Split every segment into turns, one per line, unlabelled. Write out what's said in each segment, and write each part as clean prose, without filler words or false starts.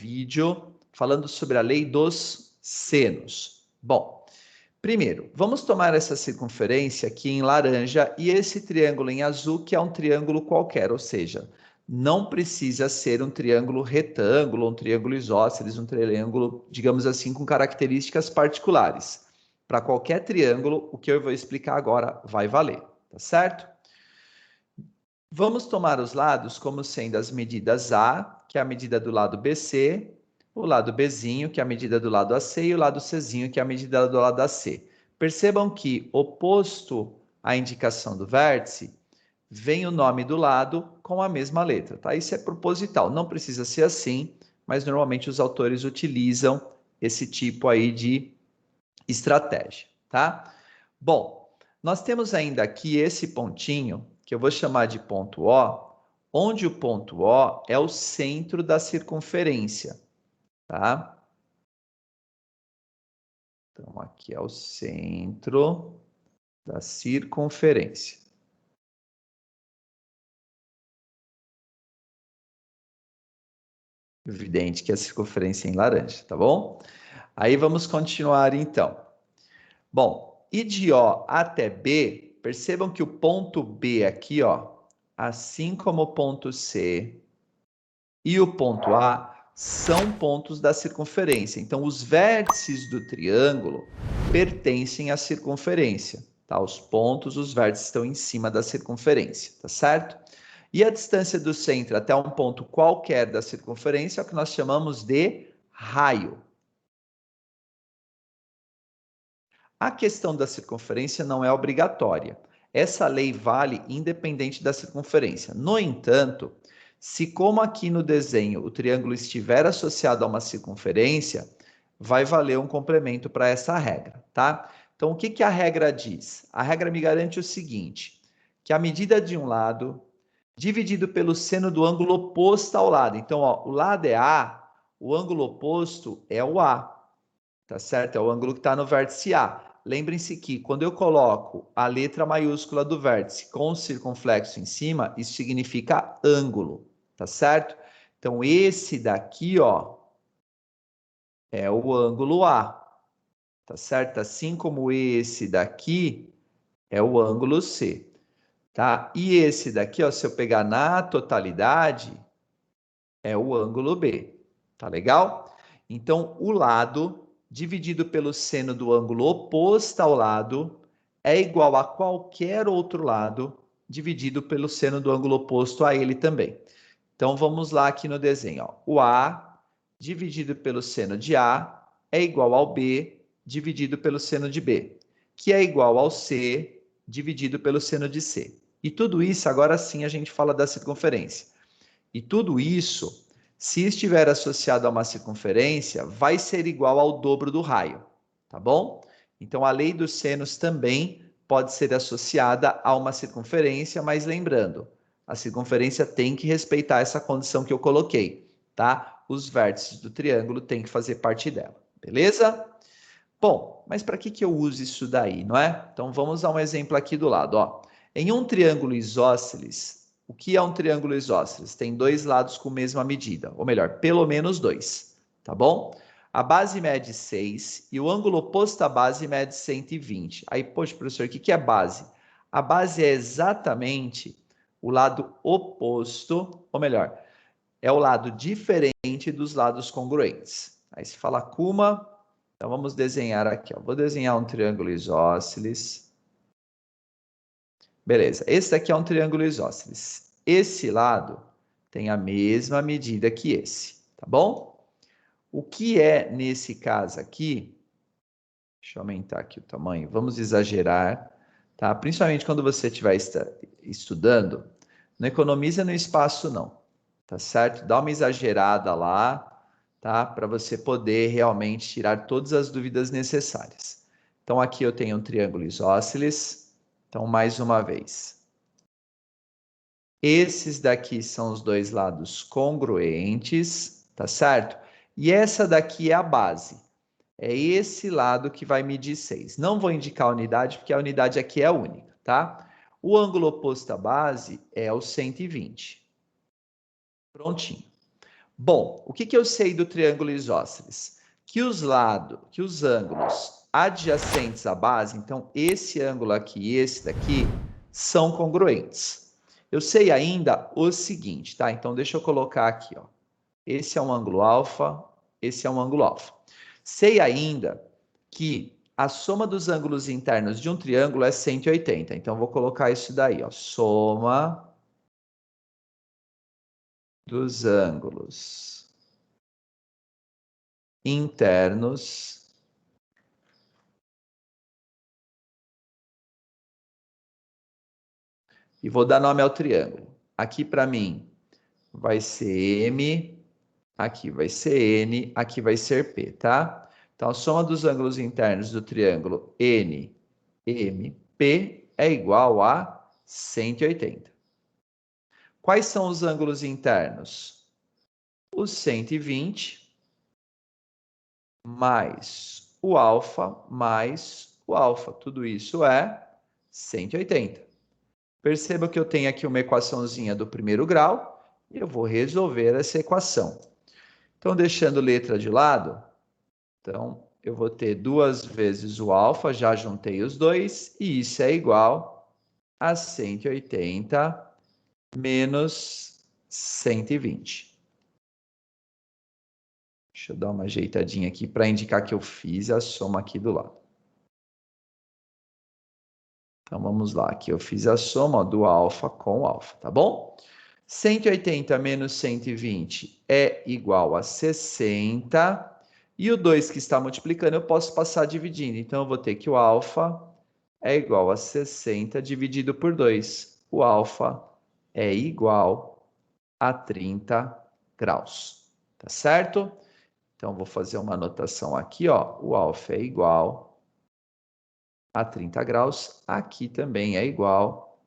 vídeo falando sobre a lei dos senos. Bom, primeiro, vamos tomar essa circunferência aqui em laranja e esse triângulo em azul, que é um triângulo qualquer, ou seja, não precisa ser um triângulo retângulo, um triângulo isósceles, um triângulo, digamos assim, com características particulares. Para qualquer triângulo, o que eu vou explicar agora vai valer, tá certo? Vamos tomar os lados como sendo as medidas A, que é a medida do lado BC, o lado Bzinho, que é a medida do lado AC, e o lado Czinho, que é a medida do lado AC. Percebam que, oposto à indicação do vértice, vem o nome do lado com a mesma letra, tá? Isso é proposital, não precisa ser assim, mas normalmente os autores utilizam esse tipo aí de estratégia, tá? Bom, nós temos ainda aqui esse pontinho, que eu vou chamar de ponto O, onde o ponto O é o centro da circunferência, tá? Então, aqui é o centro da circunferência. Evidente que a circunferência é em laranja, tá bom? Aí vamos continuar então. Bom, e de O até B, percebam que o ponto B aqui, ó, assim como o ponto C e o ponto A, são pontos da circunferência. Então, os vértices do triângulo pertencem à circunferência, tá? Os pontos, os vértices estão em cima da circunferência, tá certo? E a distância do centro até um ponto qualquer da circunferência é o que nós chamamos de raio. A questão da circunferência não é obrigatória. Essa lei vale independente da circunferência. No entanto, se como aqui no desenho o triângulo estiver associado a uma circunferência, vai valer um complemento para essa regra, tá? Então, o que que a regra diz? A regra me garante o seguinte, que a medida de um lado dividido pelo seno do ângulo oposto ao lado. Então, ó, o lado é A, o ângulo oposto é o A, tá certo? É o ângulo que está no vértice A. Lembrem-se que quando eu coloco a letra maiúscula do vértice com o circunflexo em cima, isso significa ângulo, tá certo? Então, esse daqui, ó, é o ângulo A, tá certo? Assim como esse daqui é o ângulo C, tá? E esse daqui, ó, se eu pegar na totalidade, é o ângulo B, tá legal? Então, o lado dividido pelo seno do ângulo oposto ao lado é igual a qualquer outro lado dividido pelo seno do ângulo oposto a ele também. Então, vamos lá aqui no desenho. Ó. O A dividido pelo seno de A é igual ao B dividido pelo seno de B, que é igual ao C dividido pelo seno de C. E tudo isso, agora sim, a gente fala da circunferência. E tudo isso, se estiver associado a uma circunferência, vai ser igual ao dobro do raio, tá bom? Então, a lei dos senos também pode ser associada a uma circunferência, mas lembrando, a circunferência tem que respeitar essa condição que eu coloquei, tá? Os vértices do triângulo têm que fazer parte dela, beleza? Bom, mas para que eu uso isso daí, não é? Então, vamos a um exemplo aqui do lado, ó. Em um triângulo isósceles, o que é um triângulo isósceles? Tem dois lados com a mesma medida, ou melhor, pelo menos dois, tá bom? A base mede 6 e o ângulo oposto à base mede 120. Aí, poxa, professor, o que é base? A base é exatamente o lado oposto, ou melhor, é o lado diferente dos lados congruentes. Aí se fala Kuma, então vamos desenhar aqui, ó. Vou desenhar um triângulo isósceles. Beleza, esse daqui é um triângulo isósceles. Esse lado tem a mesma medida que esse, tá bom? O que é, nesse caso aqui, deixa eu aumentar aqui o tamanho, vamos exagerar, tá? Principalmente quando você estiver estudando, não economiza no espaço não, tá certo? Dá uma exagerada lá, tá? Para você poder realmente tirar todas as dúvidas necessárias. Então, aqui eu tenho um triângulo isósceles. Então, mais uma vez. Esses daqui são os dois lados congruentes, tá certo? E essa daqui é a base. É esse lado que vai medir 6. Não vou indicar a unidade, porque a unidade aqui é única, tá? O ângulo oposto à base é o 120. Prontinho. Bom, o que eu sei do triângulo isósceles? Que os ângulos adjacentes à base, então esse ângulo aqui e esse daqui, são congruentes. Eu sei ainda o seguinte, tá? Então deixa eu colocar aqui, ó. Esse é um ângulo alfa, esse é um ângulo alfa. Sei ainda que a soma dos ângulos internos de um triângulo é 180. Então vou colocar isso daí, ó. Soma dos ângulos internos e vou dar nome ao triângulo. Aqui para mim vai ser M, aqui vai ser N, aqui vai ser P, tá? Então a soma dos ângulos internos do triângulo NMP é igual a 180. Quais são os ângulos internos? O 120 mais o alfa mais o alfa. Tudo isso é 180. Perceba que eu tenho aqui uma equaçãozinha do primeiro grau e eu vou resolver essa equação. Então, deixando letra de lado, então eu vou ter 2 vezes o alfa, já juntei os dois, e isso é igual a 180 menos 120. Deixa eu dar uma ajeitadinha aqui para indicar que eu fiz a soma aqui do lado. Então, vamos lá. Aqui eu fiz a soma ó, do alfa com o alfa, tá bom? 180 menos 120 é igual a 60. E o 2 que está multiplicando, eu posso passar dividindo. Então, eu vou ter que o alfa é igual a 60 dividido por 2. O alfa é igual a 30 graus. Tá certo? Então, vou fazer uma anotação aqui, ó. O alfa é igual a 30 graus. Aqui também é igual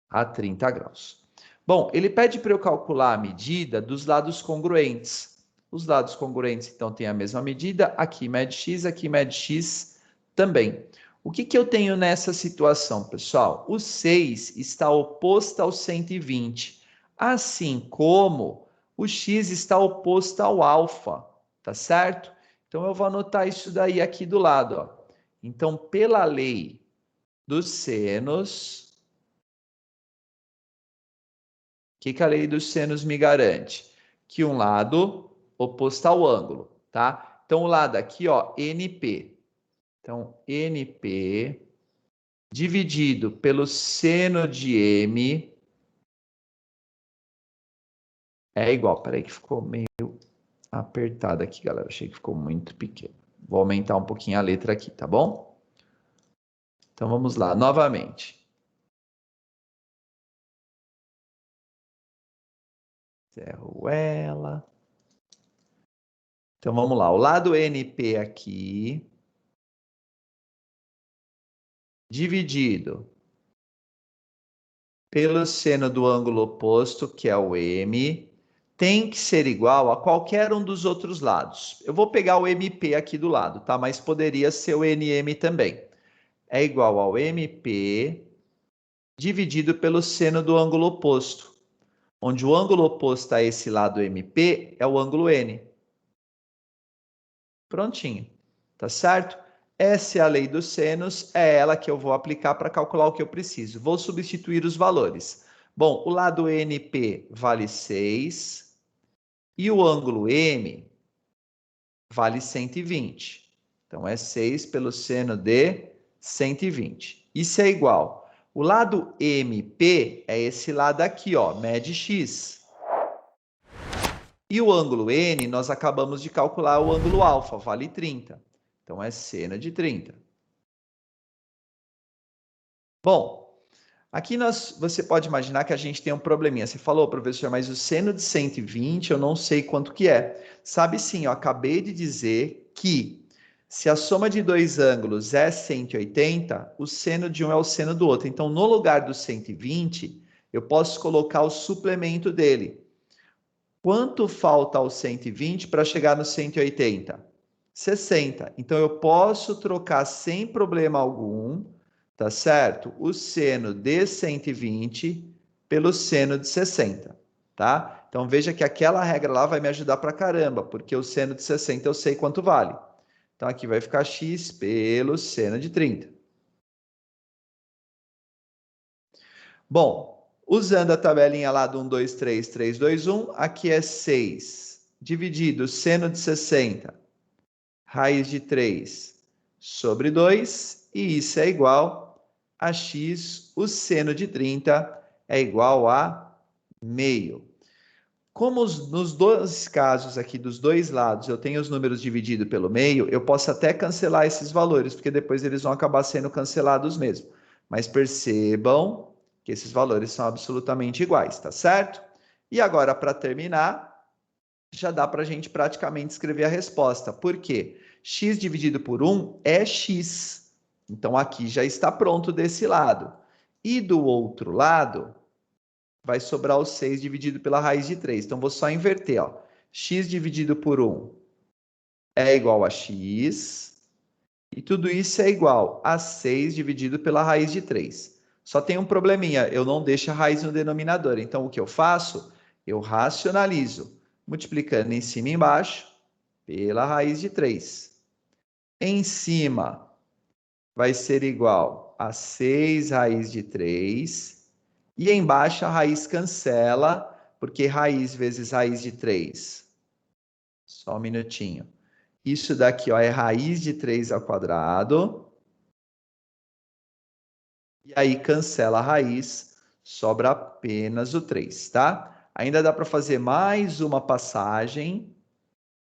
a 30 graus. Bom, ele pede para eu calcular a medida dos lados congruentes. Os lados congruentes, então, têm a mesma medida. Aqui mede x também. O que eu tenho nessa situação, pessoal? O 6 está oposto ao 120, assim como o x está oposto ao alfa, tá certo? Então, eu vou anotar isso daí aqui do lado, ó. Então, pela lei dos senos, o que a lei dos senos me garante? Que um lado oposto ao ângulo, tá? Então, o lado aqui, ó, NP. Então, NP dividido pelo seno de M é igual. Peraí que ficou meio apertado aqui, galera. Achei que ficou muito pequeno. Vou aumentar um pouquinho a letra aqui, tá bom? Então, vamos lá, novamente. Encerro ela. Então, vamos lá. O lado NP aqui, dividido pelo seno do ângulo oposto, que é o M, tem que ser igual a qualquer um dos outros lados. Eu vou pegar o MP aqui do lado, tá? Mas poderia ser o NM também. É igual ao MP dividido pelo seno do ângulo oposto, onde o ângulo oposto a esse lado MP é o ângulo N. Prontinho, tá certo? Essa é a lei dos senos, é ela que eu vou aplicar para calcular o que eu preciso. Vou substituir os valores. Bom, o lado NP vale 6 e o ângulo M vale 120. Então, é 6 pelo seno de 120. Isso é igual. O lado MP é esse lado aqui, ó, mede x. E o ângulo N, nós acabamos de calcular o ângulo alfa, vale 30. Então, é seno de 30. Bom, aqui você pode imaginar que a gente tem um probleminha. Você falou, professor, mas o seno de 120 eu não sei quanto que é. Sabe sim, eu acabei de dizer que se a soma de dois ângulos é 180, o seno de um é o seno do outro. Então, no lugar do 120, eu posso colocar o suplemento dele. Quanto falta ao 120 para chegar no 180? 60. Então, eu posso trocar sem problema algum, tá certo? O seno de 120 pelo seno de 60. tá? Então, veja que aquela regra lá vai me ajudar pra caramba, porque o seno de 60 eu sei quanto vale. Então, aqui vai ficar x pelo seno de 30. Bom, usando a tabelinha lá do 1, 2, 3, 3, 2, 1, aqui é 6 dividido seno de 60, raiz de 3 sobre 2, e isso é igual a x, o seno de 30 é igual a meio. Como nos dois casos aqui, dos dois lados, eu tenho os números divididos pelo meio, eu posso até cancelar esses valores, porque depois eles vão acabar sendo cancelados mesmo. Mas percebam que esses valores são absolutamente iguais, tá certo? E agora, para terminar, já dá para a gente praticamente escrever a resposta. Por quê? X dividido por 1 é x. Então, aqui já está pronto desse lado. E do outro lado, vai sobrar o 6 dividido pela raiz de 3. Então, vou só inverter. Ó. X dividido por 1 é igual a x. E tudo isso é igual a 6 dividido pela raiz de 3. Só tem um probleminha, eu não deixo a raiz no denominador. Então, o que eu faço? Eu racionalizo, multiplicando em cima e embaixo pela raiz de 3. Em cima vai ser igual a 6 raiz de 3. E embaixo a raiz cancela, porque raiz vezes raiz de 3. Só um minutinho. Isso daqui ó, é raiz de 3 ao quadrado. E aí cancela a raiz, sobra apenas o 3, tá? Ainda dá para fazer mais uma passagem.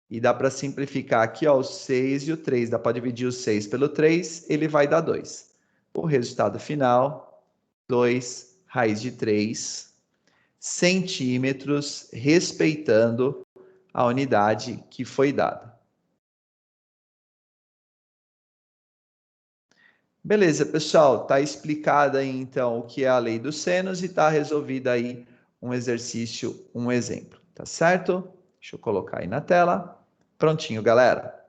E dá para simplificar aqui ó, o 6 e o 3. Dá para dividir o 6 pelo 3, ele vai dar 2. O resultado final, 2 raiz de 3 centímetros, respeitando a unidade que foi dada. Beleza, pessoal, tá explicada aí então o que é a lei dos senos e tá resolvida aí um exercício, um exemplo, tá certo? Deixa eu colocar aí na tela. Prontinho, galera.